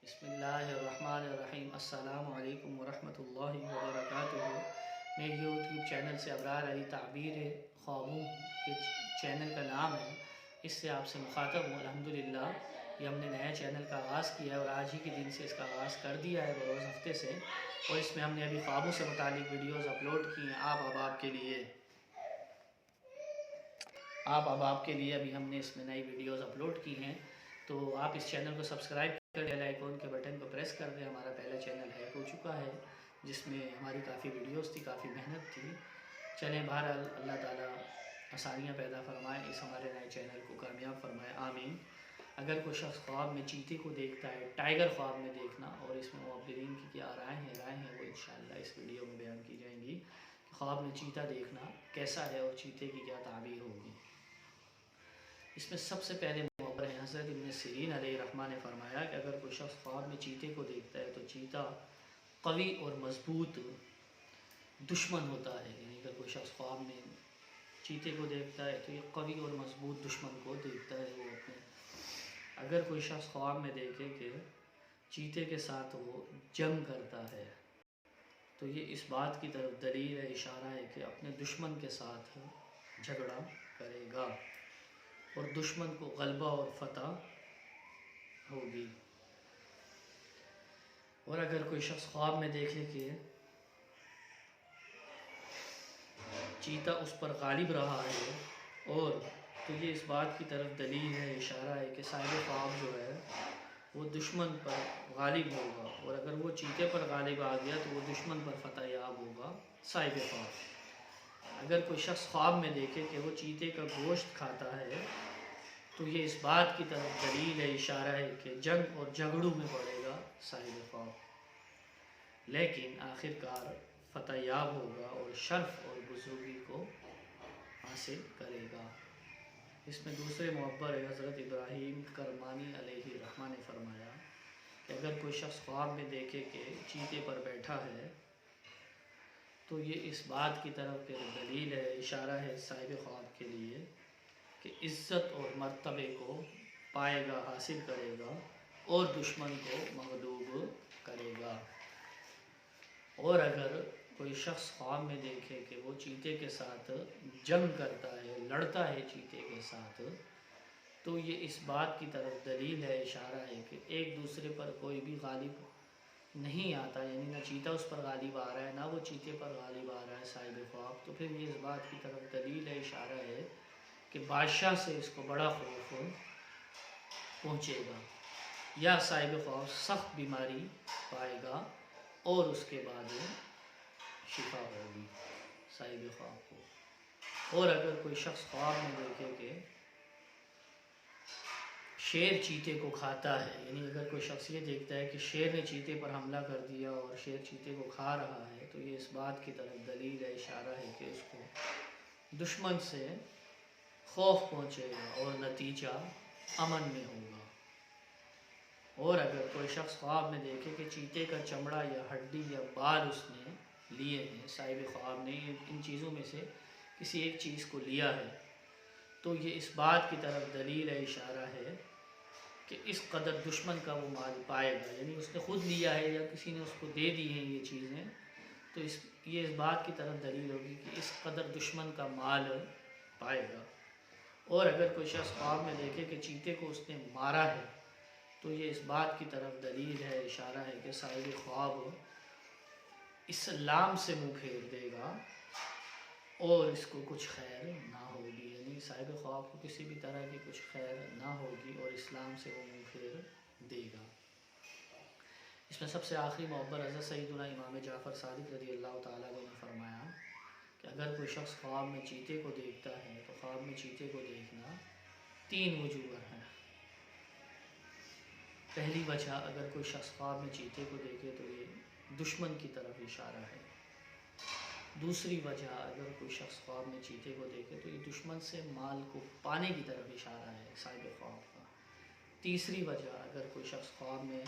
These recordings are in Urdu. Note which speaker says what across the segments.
Speaker 1: بسم اللہ الرحمن الرحیم۔ السلام علیکم ورحمۃ اللہ وبرکاتہ۔ میرے یوٹیوب چینل سے ابرار علی تعبیر خوابوں کے چینل کا نام ہے، اس سے آپ سے مخاطب ہوں۔ الحمدللہ یہ ہم نے نیا چینل کا آغاز کیا ہے اور آج ہی کے دن سے اس کا آغاز کر دیا ہے، بروز ہفتے سے، اور اس میں ہم نے ابھی خوابوں سے متعلق ویڈیوز اپلوڈ کی ہیں آپ احباب کے لیے۔ ابھی ہم نے اس میں نئی ویڈیوز اپلوڈ کی ہیں، تو آپ اس چینل کو سبسکرائب کر بیل آئیکن کے بٹن کو پریس کر دیں۔ ہمارا پہلا چینل ہیک ہو چکا ہے جس میں ہماری کافی ویڈیوز تھی، کافی محنت تھی۔ چلیں بہرحال اللہ تعالیٰ آسانیاں پیدا فرمائے، اس ہمارے نئے چینل کو کامیاب فرمائے، آمین۔ اگر کوئی شخص خواب میں چیتے کو دیکھتا ہے، ٹائیگر خواب میں دیکھنا، اور اس میں معبرین کی کیا رائے ہیں وہ انشاءاللہ اس ویڈیو میں بیان کی جائیں گی کہ خواب میں چیتا دیکھنا کیسا ہے اور چیتے کی کیا تعبیر ہوگی۔ اس میں سب سے پہلے معبر ہے حضرت ابن سیرین علیہ الرحمہ نے فرمایا کہ اگر کوئی شخص خواب میں چیتے کو دیکھتا ہے تو چیتا قوی اور مضبوط دشمن ہوتا ہے، یعنی اگر کوئی شخص خواب میں چیتے کو دیکھتا ہے تو یہ قوی اور مضبوط دشمن کو دیکھتا ہے۔ وہ اپنے اگر کوئی شخص خواب میں دیکھے کہ چیتے کے ساتھ وہ جنگ کرتا ہے تو یہ اس بات کی طرف دلیل ہے، اشارہ ہے کہ اپنے دشمن کے ساتھ جھگڑا کرے گا اور دشمن کو غلبہ اور فتح ہوگی۔ اور اگر کوئی شخص خواب میں دیکھے کہ چیتا اس پر غالب رہا ہے اور تو یہ اس بات کی طرف دلیل ہے، اشارہ ہے کہ صاحب خواب جو ہے وہ دشمن پر غالب ہوگا، اور اگر وہ چیتے پر غالب آ گیا تو وہ دشمن پر فتح یاب ہوگا، صاحب خواب۔ اگر کوئی شخص خواب میں دیکھے کہ وہ چیتے کا گوشت کھاتا ہے تو یہ اس بات کی طرف دلیل ہے، اشارہ ہے کہ جنگ اور جھگڑوں میں پڑے گا صاحب خواب، لیکن آخرکار فتح یاب ہوگا اور شرف اور بزرگی کو حاصل کرے گا۔ اس میں دوسرے معبر ہے حضرت ابراہیم کرمانی علیہ الرحمہ نے فرمایا کہ اگر کوئی شخص خواب میں دیکھے کہ چیتے پر بیٹھا ہے تو یہ اس بات کی طرف کہ دلیل ہے، اشارہ ہے صاحب خواب کے لیے کہ عزت اور مرتبے کو پائے گا، حاصل کرے گا اور دشمن کو مغلوب کرے گا۔ اور اگر کوئی شخص خواب میں دیکھے کہ وہ چیتے کے ساتھ جنگ کرتا ہے، لڑتا ہے چیتے کے ساتھ، تو یہ اس بات کی طرف دلیل ہے، اشارہ ہے کہ ایک دوسرے پر کوئی بھی غالب نہیں آتا، یعنی نہ چیتا اس پر غالب آ رہا ہے نہ وہ چیتے پر غالب آ رہا ہے صاحب خواب۔ تو پھر یہ اس بات کی طرف دلیل ہے، اشارہ ہے کہ بادشاہ سے اس کو بڑا خوف پہنچے گا، یا صاحب خواب سخت بیماری پائے گا اور اس کے بعد شفا ہوگی صاحب خواب کو۔ اور اگر کوئی شخص خواب میں دیکھے کہ شیر چیتے کو کھاتا ہے، یعنی اگر کوئی شخص یہ دیکھتا ہے کہ شیر نے چیتے پر حملہ کر دیا اور شیر چیتے کو کھا رہا ہے تو یہ اس بات کی طرف دلیل ہے، اشارہ ہے کہ اس کو دشمن سے خوف پہنچے گا اور نتیجہ امن میں ہوگا۔ اور اگر کوئی شخص خواب میں دیکھے کہ چیتے کا چمڑا یا ہڈی یا بال اس نے لیے ہیں، صاحب خواب نے ان چیزوں میں سے کسی ایک چیز کو لیا ہے، تو یہ اس بات کی طرف دلیل ہے، اشارہ ہے کہ اس قدر دشمن کا وہ مال پائے گا، یعنی اس نے خود لیا ہے یا کسی نے اس کو دے دی ہیں یہ چیزیں، تو یہ اس بات کی طرف دلیل ہوگی کہ اس قدر دشمن کا مال پائے گا۔ اور اگر کوئی شخص خواب میں دیکھے کہ چیتے کو اس نے مارا ہے تو یہ اس بات کی طرف دلیل ہے، اشارہ ہے کہ صاحب خواب اسلام سے منہ پھیر دے گا اور اس کو کچھ خیر نہ ہوگی، یعنی صاحب خواب کو کسی بھی طرح کی کچھ خیر نہ ہوگی اور اسلام سے وہ منہ پھیر دے گا۔ اس میں سب سے آخری معبر حضرت سیدنا امام جعفر صادق رضی اللہ تعالیٰ عنہ نے فرمایا کہ اگر کوئی شخص خواب میں چیتے کو دیکھتا ہے تو خواب میں چیتے کو دیکھنا 3 وجوہ ہیں۔ پہلی وجہ، اگر کوئی شخص خواب میں چیتے کو دیکھے تو یہ دشمن کی طرف اشارہ ہے۔ دوسری وجہ، اگر کوئی شخص خواب میں چیتے کو دیکھے تو یہ دشمن سے مال کو پانے کی طرف اشارہ ہے صاحب خواب کا۔ تیسری وجہ، اگر کوئی شخص خواب میں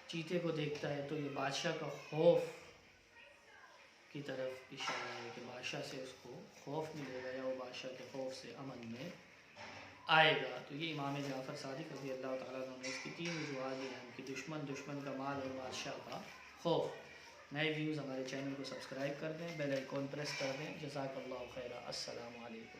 Speaker 1: چیتے کو دیکھتا ہے تو یہ بادشاہ کا خوف کی طرف اشارہ ہے کہ بادشاہ سے اس کو خوف ملے گا یا وہ بادشاہ کے خوف سے امن میں آئے گا۔ تو یہ امام جعفر صادق رضی اللہ تعالیٰ عنہ نے اس کی 3 وجوہات دی ہیں کہ دشمن کا مال اور بادشاہ کا خوف۔ نئے ویوز ہمارے چینل کو سبسکرائب کر دیں، بیل آئیکن پریس کر دیں۔ جزاک اللہ خیرہ۔ السلام علیکم۔